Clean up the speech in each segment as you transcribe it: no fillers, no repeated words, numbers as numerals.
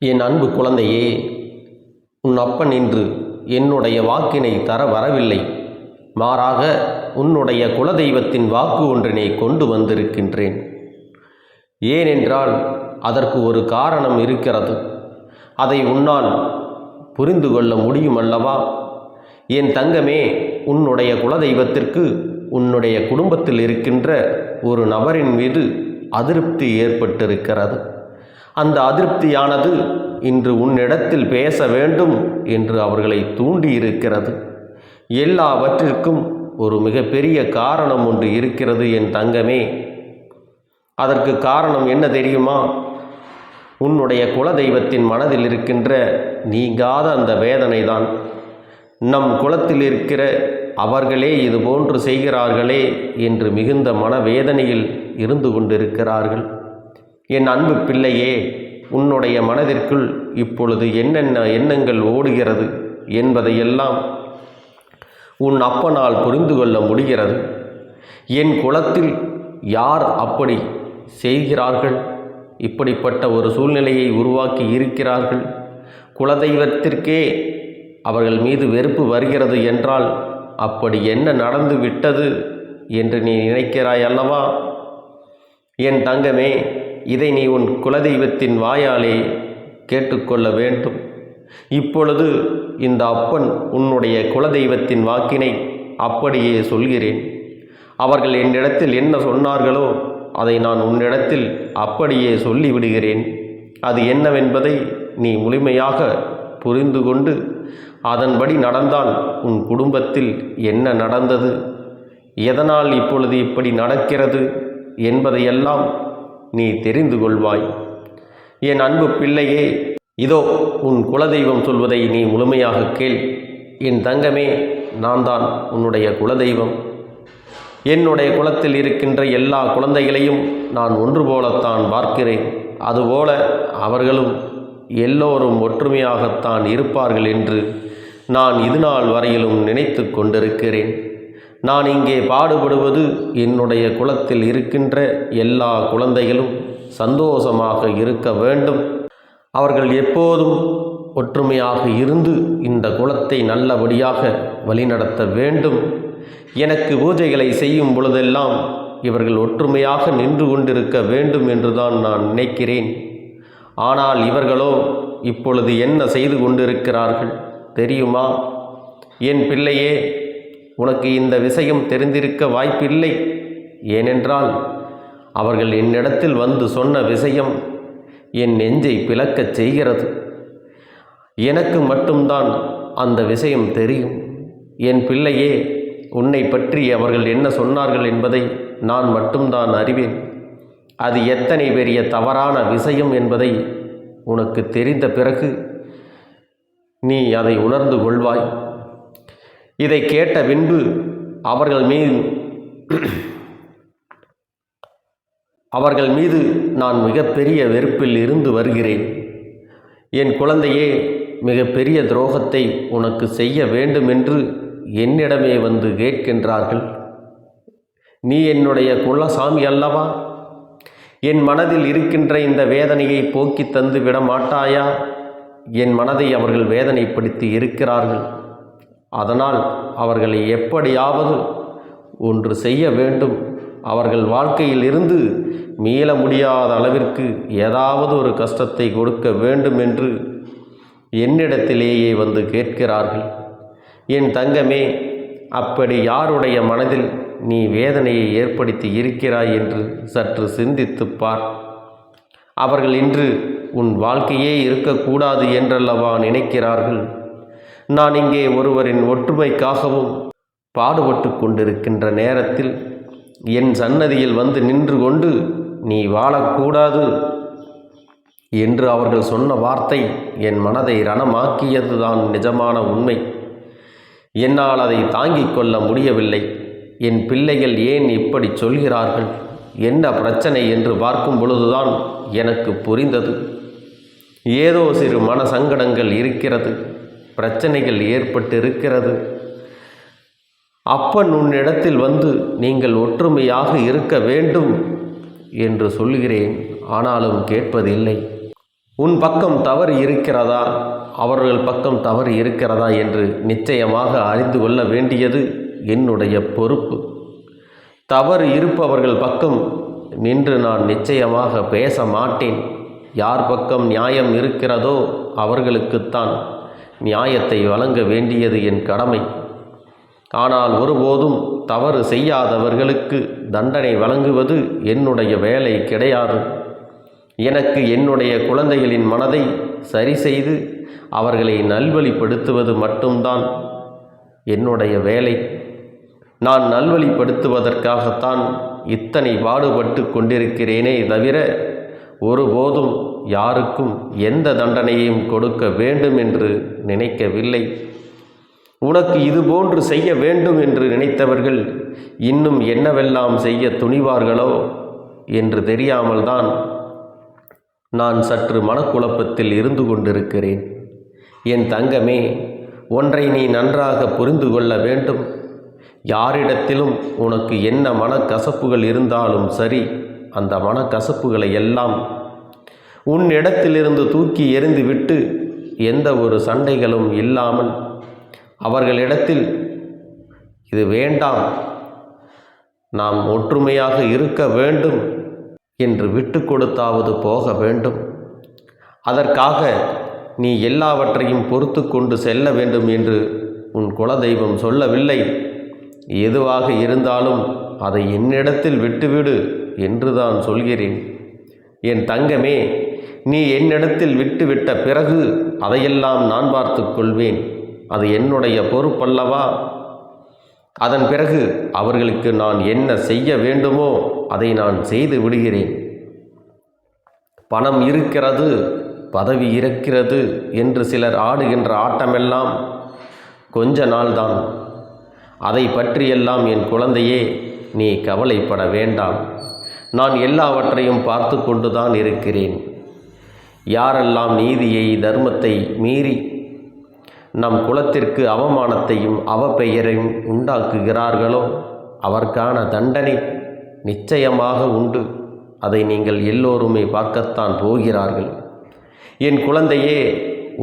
என் அன்பு குழந்தையே, உன் அப்பன் இன்று என்னுடைய வாக்கினை தர வரவில்லை. மாறாக உன்னுடைய குலதெய்வத்தின் வாக்கு ஒன்றினை கொண்டு வந்திருக்கின்றேன். ஏனென்றால் அதற்கு ஒரு காரணம் இருக்கிறது. அதை உன்னால் புரிந்து கொள்ள முடியும் அல்லவா? என் தங்கமே, உன்னுடைய குலதெய்வத்திற்கு உன்னுடைய குடும்பத்தில் இருக்கின்ற ஒரு நபரின் மீது அதிருப்தி ஏற்பட்டிருக்கிறது. அந்த அதிருப்தியானது இன்று உன்னிடத்தில் பேச வேண்டும் என்று அவர்களை தூண்டியிருக்கிறது. எல்லாவற்றிற்கும் ஒரு மிகப்பெரிய காரணம் ஒன்று இருக்கிறது என் தங்கமே. அதற்கு காரணம் என்ன தெரியுமா? உன்னுடைய குலதெய்வத்தின் மனதில் இருக்கின்ற நீங்காத அந்த வேதனை தான். நம் குலத்தில் இருக்கிற அவர்களே இது போன்று செய்கிறார்களே என்று மிகுந்த மனவேதனையில் இருந்து கொண்டிருக்கிறார்கள். என் அன்பு பிள்ளையே, உன்னுடைய மனதிற்குள் இப்பொழுது என்னென்ன எண்ணங்கள் ஓடுகிறது என்பதையெல்லாம் உன் அப்பனால் புரிந்து கொள்ள முடிகிறது. என் குலத்தில் யார் அப்படி செய்கிறார்கள்? இப்படிப்பட்ட ஒரு சூழ்நிலையை உருவாக்கி இருக்கிறார்கள். குலதெய்வத்திற்கே அவர்கள் மீது வெறுப்பு வருகிறது என்றால் அப்படி என்ன நடந்து விட்டது என்று நீ நினைக்கிறாய் அல்லவா? என் தங்கமே, இதை நீ உன் குலதெய்வத்தின் வாயாலே கேட்டுக்கொள்ள வேண்டும். இப்பொழுது இந்த அப்பன் உன்னுடைய குலதெய்வத்தின் வாக்கினை அப்படியே சொல்கிறேன். அவர்கள் என்னிடத்தில் என்ன சொன்னார்களோ அதை நான் உன்னிடத்தில் அப்படியே சொல்லிவிடுகிறேன். அது என்னவென்பதை நீ முழுமையாக புரிந்து கொண்டு அதன்படி நடந்தால் உன் குடும்பத்தில் என்ன நடந்தது, எதனால் இப்பொழுது இப்படி நடக்கிறது என்பதையெல்லாம் நீ தெரிந்து கொள்வாய். என் அன்பு பிள்ளையே, இதோ உன் குலதெய்வம் சொல்வதை நீ முழுமையாக கேள். என் தங்கமே, நான் தான் உன்னுடைய குலதெய்வம். என்னுடைய குலத்தில் இருக்கின்ற எல்லா குழந்தைகளையும் நான் ஒன்று போலத்தான் பார்க்கிறேன். அதுபோல அவர்களும் எல்லோரும் ஒற்றுமையாகத்தான் இருப்பார்கள் என்று நான் இதுநாள் வரையிலும் நினைத்து கொண்டிருக்கிறேன். நான் இங்கே பாடுபடுவது என்னுடைய குலத்தில் இருக்கின்ற எல்லா குழந்தைகளும் சந்தோஷமாக இருக்க வேண்டும். அவர்கள் எப்போதும் ஒற்றுமையாக இருந்து இந்த குலத்தை நல்லபடியாக வழிநடத்த வேண்டும். எனக்கு பூஜைகளை செய்யும் பொழுதெல்லாம் இவர்கள் ஒற்றுமையாக நின்று கொண்டிருக்க வேண்டும் என்றுதான் நான் நினைக்கிறேன். ஆனால் இவர்களோ இப்பொழுது என்ன செய்து கொண்டிருக்கிறார்கள் தெரியுமா? என் பிள்ளையே, உனக்கு இந்த விஷயம் தெரிந்திருக்க வாய்ப்பில்லை. ஏனென்றால் அவர்கள் என்னிடத்தில் வந்து சொன்ன விஷயம் என் நெஞ்சை பிளக்கச் செய்கிறது. எனக்கு மட்டும்தான் அந்த விஷயம் தெரியும். என் பிள்ளையே, உன்னை பற்றி அவர்கள் என்ன சொன்னார்கள் என்பதை நான் மட்டும்தான் அறிவேன். அது எத்தனை பெரிய தவறான விஷயம் என்பதை உனக்கு தெரிந்த பிறகு நீ அதை உணர்ந்து கொள்வாய். இதை கேட்ட பின்பு அவர்கள் மீது நான் மிகப்பெரிய வெறுப்பில் இருந்து வருகிறேன். என் குழந்தையே, மிகப்பெரிய துரோகத்தை உனக்கு செய்ய வேண்டுமென்று என்னிடமே வந்து கேட்கின்றார்கள். நீ என்னுடைய குலசாமி அல்லவா? என் மனதில் இருக்கின்ற இந்த வேதனையை போக்கி தந்து விட மாட்டாயா? என் மனதை அவர்கள் வேதனைப்படுத்தி இருக்கிறார்கள். அதனால் அவர்களை எப்படியாவது ஒன்று செய்ய வேண்டும். அவர்கள் வாழ்க்கையில் இருந்து மீள முடியாத அளவிற்கு ஏதாவது ஒரு கஷ்டத்தை கொடுக்க வேண்டும் என்று என்னிடத்திலேயே வந்து கேட்கிறார்கள். என் தங்கமே, அப்படி யாருடைய மனதில் நீ வேதனையை ஏற்படுத்தி இருக்கிறாய் என்று சற்று சிந்தித்துப் பார். அவர்கள் இன்று உன் வாழ்க்கையே இருக்கக்கூடாது என்றல்லவா நினைக்கிறார்கள். நான் இங்கே ஒருவரின் ஒற்றுமைக்காகவும் பாடுபட்டு கொண்டிருக்கின்ற நேரத்தில் என் சன்னதியில் வந்து நின்று கொண்டு நீ வாழக்கூடாது என்று அவர்கள் சொன்ன வார்த்தை என் மனதை ரணமாக்கியதுதான் நிஜமான உண்மை. என்னால் அதை தாங்கிக் கொள்ள முடியவில்லை. என் பிள்ளைகள் ஏன் இப்படி சொல்கிறார்கள், என்ன பிரச்சனை என்று பார்க்கும் பொழுதுதான் எனக்கு புரிந்தது. ஏதோ சிறு மன சங்கடங்கள் இருக்கிறது, பிரச்சனைகள் ஏற்பட்டிருக்கிறது. அப்பன் உன்னிடத்தில் வந்து நீங்கள் ஒற்றுமையாக இருக்க வேண்டும் என்று சொல்கிறேன். ஆனாலும் கேட்பதில்லை. உன் பக்கம் தவறு இருக்கிறதா, அவர்கள் பக்கம் தவறு இருக்கிறதா என்று நிச்சயமாக அறிந்து கொள்ள வேண்டியது என்னுடைய பொறுப்பு. தவறு இருப்பவர்கள் பக்கம் நின்று நான் நிச்சயமாக பேச மாட்டேன். யார் பக்கம் நியாயம் இருக்கிறதோ அவர்களுக்குத்தான் நியாயத்தை வழங்க வேண்டியது என் கடமை. ஆனால் ஒருபோதும் தவறு செய்யாதவர்களுக்கு தண்டனை வழங்குவது என்னுடைய வேலை கிடையாது. எனக்கு என்னுடைய குழந்தைகளின் மனதை சரி செய்து அவர்களை நல்வழிப்படுத்துவது மட்டும்தான் என்னுடைய வேலை. நான் நல்வழிப்படுத்துவதற்காகத்தான் இத்தனை பாடுபட்டு கொண்டிருக்கிறேனே தவிர ஒருபோதும் யாருக்கும் எந்த தண்டனையும் கொடுக்க வேண்டும் என்று நினைக்கவில்லை. உனக்கு இதுபோன்று செய்ய வேண்டும் என்று நினைத்தவர்கள் இன்னும் என்னவெல்லாம் செய்ய துணிவார்களோ என்று தெரியாமல்தான் நான் சற்று மனக்குழப்பத்தில் இருந்து கொண்டிருக்கிறேன். என் தங்கமே, ஒன்றை நீ நன்றாக புரிந்து கொள்ள வேண்டும். யாரிடத்திலும் உனக்கு என்ன மனக்கசப்புகள் இருந்தாலும் சரி, அந்த மனக்கசப்புகளை எல்லாம் உன்னிடத்திலிருந்து தூக்கி எறிந்துவிட்டு எந்த ஒரு சண்டைகளும் இல்லாமல் அவர்களிடத்தில் இது வேண்டாம், நாம் ஒற்றுமையாக இருக்க வேண்டும் என்று விட்டு கொடுத்தாவது போக வேண்டும். அதற்காக நீ எல்லாவற்றையும் பொறுத்து கொண்டு செல்ல வேண்டும் என்று உன் குலதெய்வம் சொல்லவில்லை. எதுவாக இருந்தாலும் அதை என்னிடத்தில் விட்டுவிடு என்றுதான் சொல்கிறேன். என் தங்கமே, நீ என்னிடத்தில் விட்டுவிட்ட பிறகு அதையெல்லாம் நான் பார்த்து கொள்வேன். அது என்னுடைய பொறுப்பல்லவா? அதன் பிறகு அவர்களுக்கு நான் என்ன செய்ய வேண்டுமோ அதை நான் செய்து விடுகிறேன். பணம் இருக்கிறது, பதவி இருக்கிறது என்று சிலர் ஆடுகின்ற ஆட்டமெல்லாம் கொஞ்ச நாள்தான். அதை பற்றியெல்லாம் என் குழந்தையே நீ கவலைப்பட வேண்டாம். நான் எல்லாவற்றையும் பார்த்து கொண்டுதான் இருக்கிறேன். யாரெல்லாம் நீதியை தர்மத்தை மீறி நம் குலத்திற்கு அவமானத்தையும் அவப்பெயரையும் உண்டாக்குகிறார்களோ அவருக்கான தண்டனை நிச்சயமாக உண்டு. அதை நீங்கள் எல்லோருமே பார்க்கத்தான் போகிறார்கள். என் குழந்தையே,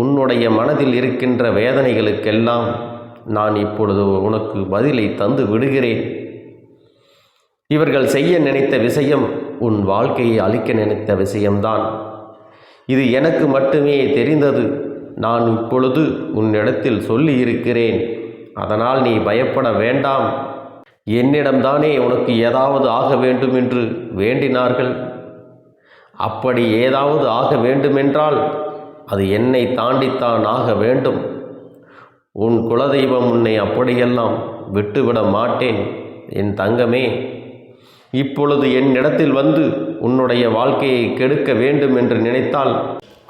உன்னுடைய மனதில் இருக்கின்ற வேதனைகளுக்கெல்லாம் நான் இப்பொழுது உனக்கு பதிலை தந்து விடுகிறேன். இவர்கள் செய்ய நினைத்த விஷயம் உன் வாழ்க்கையை அழிக்க நினைத்த விஷயம்தான். இது எனக்கு மட்டுமே தெரிந்தது. நான் இப்பொழுது உன்னிடத்தில் சொல்லி இருக்கிறேன். அதனால் நீ பயப்பட வேண்டாம். என்னிடம்தானே உனக்கு ஏதாவது ஆக வேண்டும் என்று வேண்டினார்கள். அப்படி ஏதாவது ஆக வேண்டுமென்றால் அது என்னை தாண்டித்தான் ஆக வேண்டும். உன் குலதெய்வம் உன்னை அப்படியெல்லாம் விட்டுவிட மாட்டேன். என் தங்கமே, இப்பொழுது என்னிடத்தில் வந்து உன்னுடைய வாழ்க்கையை கெடுக்க வேண்டும் என்று நினைத்தால்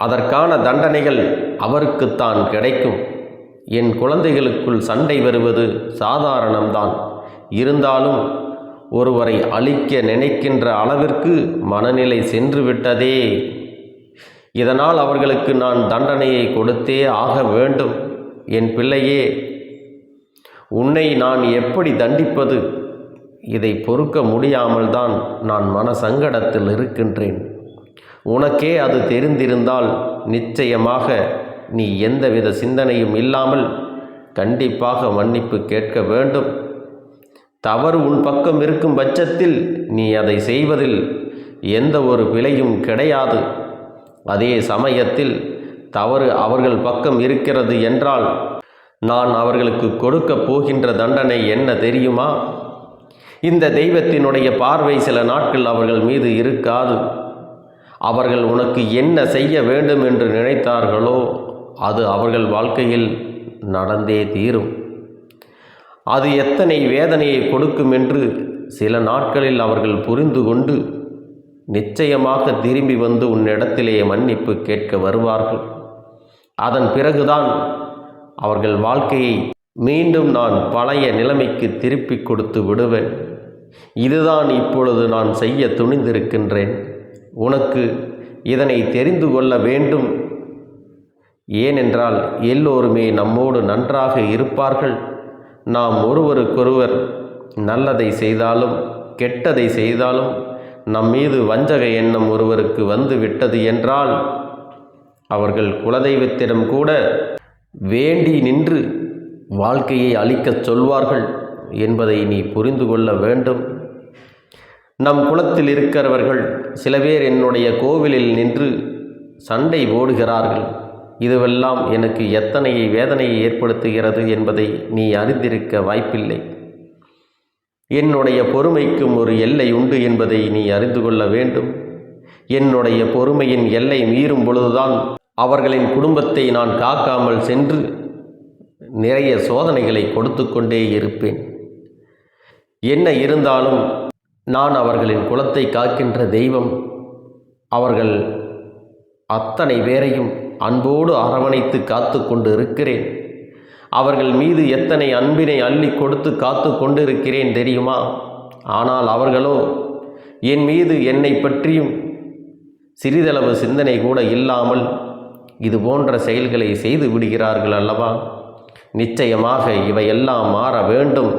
அதற்கான தண்டனைகள் அவருக்குத்தான் கிடைக்கும். என் குழந்தைகளுக்குள் சண்டை வருவது சாதாரணம்தான். இருந்தாலும் ஒருவரை அழிக்க நினைக்கின்ற அளவிற்கு மனநிலை சென்று விட்டதே. இதனால் அவர்களுக்கு நான் தண்டனையை கொடுத்தே ஆக வேண்டும். என் பிள்ளையே, உன்னை நான் எப்படி தண்டிப்பது? இதை பொறுக்க முடியாமல் தான் நான் மன சங்கடத்தில் இருக்கின்றேன். உனக்கே அது தெரிந்திருந்தால் நிச்சயமாக நீ எந்தவித சிந்தனையும் இல்லாமல் கண்டிப்பாக மன்னிப்பு கேட்க வேண்டும். தவறு உன் பக்கம் இருக்கும் பட்சத்தில் நீ அதை செய்வதில் எந்த ஒரு பிழையும் கிடையாது. அதே சமயத்தில் தவறு அவர்கள் பக்கம் இருக்கிறது என்றால் நான் அவர்களுக்கு கொடுக்க போகின்ற தண்டனை என்ன தெரியுமா? இந்த தெய்வத்தினுடைய பார்வை சில நாட்கள் அவர்கள் மீது இருக்காது. அவர்கள் உனக்கு என்ன செய்ய வேண்டும் என்று நினைத்தார்களோ அது அவர்கள் வாழ்க்கையில் நடந்தே தீரும். அது எத்தனை வேதனையை கொடுக்கும் என்று சில நாட்களில் அவர்கள் புரிந்து கொண்டு நிச்சயமாக திரும்பி வந்து உன்னிடத்திலே மன்னிப்பு கேட்க வருவார்கள். அதன் பிறகுதான் அவர்கள் வாழ்க்கையை மீண்டும் நான் பழைய நிலைமைக்கு திருப்பி கொடுத்து விடுவேன். இதுதான் இப்பொழுது நான் செய்ய துணிந்திருக்கின்றேன். உனக்கு இதனை தெரிந்து கொள்ள வேண்டும். ஏனென்றால் எல்லோருமே நம்மோடு நன்றாக இருப்பார்கள். நாம் ஒருவருக்கொருவர் நல்லதை செய்தாலும் கெட்டதை செய்தாலும் நம் மீது வஞ்சக எண்ணம் ஒருவருக்கு வந்து விட்டது என்றால் அவர்கள் குலதெய்வத்திடம் கூட வேண்டி நின்று வாழ்க்கையை அழிக்கச் சொல்வார்கள் என்பதை நீ புரிந்து கொள்ள வேண்டும். நம் குலத்தில் இருக்கிறவர்கள் சில பேர் என்னுடைய கோவிலில் நின்று சண்டை போடுகிறார்கள். இதுவெல்லாம் எனக்கு எத்தனை வேதனையை ஏற்படுத்துகிறது என்பதை நீ அறிந்திருக்க வாய்ப்பில்லை. என்னுடைய பொறுமைக்கும் ஒரு எல்லை உண்டு என்பதை நீ அறிந்து கொள்ள வேண்டும். என்னுடைய பொறுமையின் எல்லை மீறும் பொழுதுதான் அவர்களின் குடும்பத்தை நான் காக்காமல் சென்று நிறைய சோதனைகளை கொடுத்து கொண்டே இருப்பேன். என்ன இருந்தாலும் நான் அவர்களின் குலத்தை காக்கின்ற தெய்வம். அவர்கள் அத்தனை பேரையும் அன்போடு அரவணைத்து காத்து கொண்டு இருக்கிறேன். அவர்கள் மீது எத்தனை அன்பினை அள்ளி கொடுத்து காத்து கொண்டு இருக்கிறேன் தெரியுமா? ஆனால் அவர்களோ என் மீது என்னை பற்றியும் சிறிதளவு சிந்தனை கூட இல்லாமல் இது போன்ற செயல்களை செய்து விடுகிறார்கள் அல்லவா? நிச்சயமாக இவையெல்லாம் மாற வேண்டும்.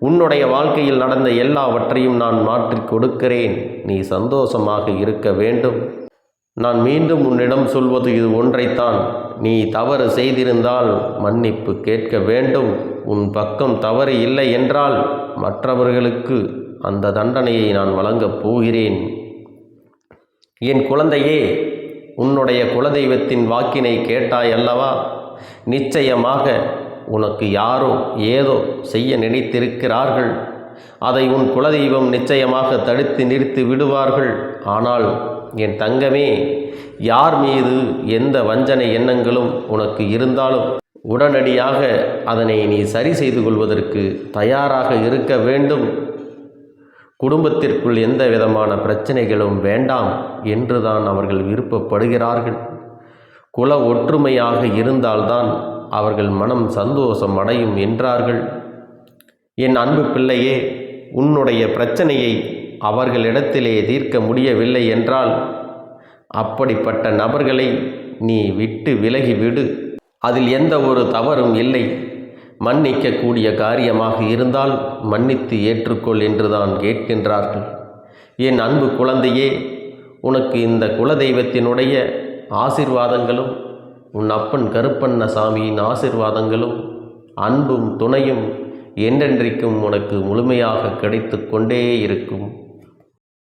உன்னுடைய வாழ்க்கையில் நடந்த எல்லாவற்றையும் நான் மாற்றிக் கொடுக்கிறேன். நீ சந்தோஷமாக இருக்க வேண்டும். நான் மீண்டும் உன்னிடம் சொல்வது இது ஒன்றைத்தான். நீ தவறு செய்திருந்தால் மன்னிப்பு கேட்க வேண்டும். உன் பக்கம் தவறு இல்லை என்றால் மற்றவர்களுக்கு அந்த தண்டனையை நான் வழங்கப் போகிறேன். என் குழந்தையே, உன்னுடைய குலதெய்வத்தின் வாக்கினை கேட்டாய் அல்லவா? நிச்சயமாக உனக்கு யாரோ ஏதோ செய்ய நினைத்திருக்கிறார்கள். அதை உன் குலதெய்வம் நிச்சயமாக தடுத்து நிறுத்தி விடுவார்கள். ஆனால் என் தங்கமே, யார் மீது எந்த வஞ்சனை எண்ணங்களும் உனக்கு இருந்தாலும் உடனடியாக அதனை நீ சரி செய்து கொள்வதற்கு தயாராக இருக்க வேண்டும். குடும்பத்திற்குள் எந்த விதமான பிரச்சனைகளும் வேண்டாம் என்றுதான் அவர்கள் விருப்பப்படுகிறார்கள். குல ஒற்றுமையாக இருந்தால்தான் அவர்கள் மனம் சந்தோஷம் அடையும் என்றார்கள். என் அன்பு பிள்ளையே, உன்னுடைய பிரச்சனையை அவர்களிடத்திலே தீர்க்க முடியவில்லை என்றால் அப்படிப்பட்ட நபர்களை நீ விட்டு விலகிவிடு. அதில் எந்த ஒரு தவறும் இல்லை. மன்னிக்கக்கூடிய காரியமாக இருந்தால் மன்னித்து ஏற்றுக்கொள் என்றுதான் கேட்கின்றார்கள். என் அன்பு குழந்தையே, உனக்கு இந்த குலதெய்வத்தினுடைய ஆசீர்வாதங்களும் உன் அப்பன் கருப்பண்ணசாமியின் ஆசீர்வாதங்களும் அன்பும் துணையும் என்றென்றைக்கும் உனக்கு முழுமையாக கிடைத்து கொண்டே இருக்கும்.